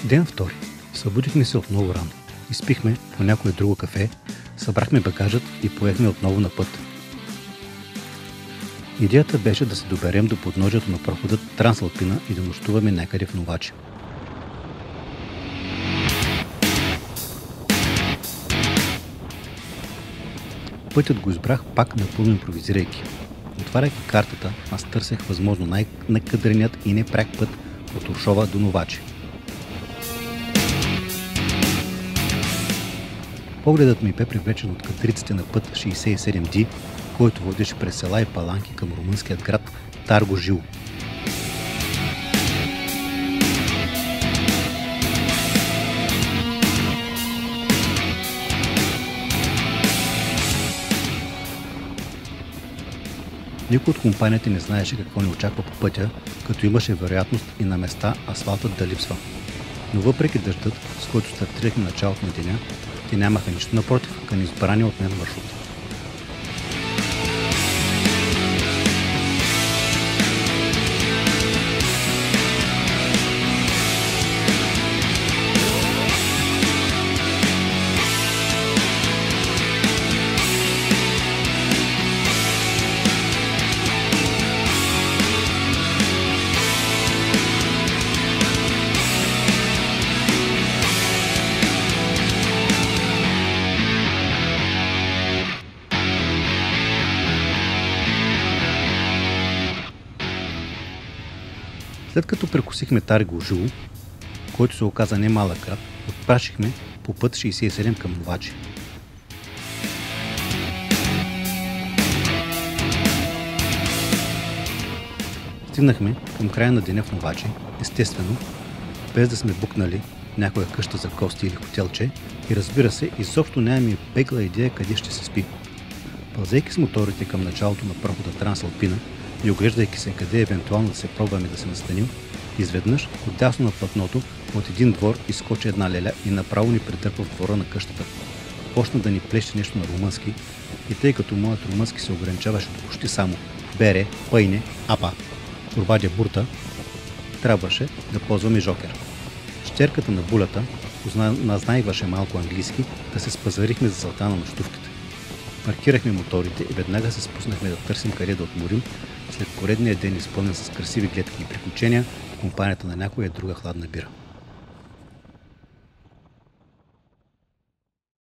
Ден втори. Събудихме се отново рано. Изпихме по някое друго кафе, събрахме багажът и поехме отново на път. Идеята беше да се доберем до подножието на прохода Трансалпина и да нощуваме някъде в Новачи. Пътят го избрах пак напълно импровизирайки. Отваряйки картата, аз търсех възможно най-накадреният и непряк път от Уршова до Новачи. Погледът ми бе привлечен от кадриците на път 67D, който водеше през села и паланки към румънският град Таргу Жил. Никой от компанията не знаеше какво ни очаква по пътя, като имаше вероятност и на места асфалтът да липсва. Но въпреки дъждът, с който стартирахме началото на деня, те нямаха нищо напротив към избрания от мен маршрут. След като прекусихме Таргу Жил, който се оказа немалък град, отпрашихме по път 67 към Новачи. Стигнахме към края на деня в Новачи, естествено, без да сме букнали някоя къща за гости или хотелче и разбира се, изобщо нямаме бегла идея къде ще се спи. Пълзейки с моторите към началото на прохода Трансалпина и оглеждайки се къде евентуално да се пробваме да се настаним, изведнъж отдясно на платното от един двор изскочи една леля и направо ни придърпа в двора на къщата. Почна да ни плеще нещо на румънски и тъй като моят румънски се ограничаваше до почти само бере, пъйне, апа, турбадя бурта, трябваше да ползваме жокер. Щерката на булята назнайваше малко английски, да се спазарихме за целта на нощувката. Паркирахме моторите и веднага се спуснахме да търсим къде да отморим след поредния ден изпълнен с красиви гледки и приключения в компанията на някоя друга хладна бира.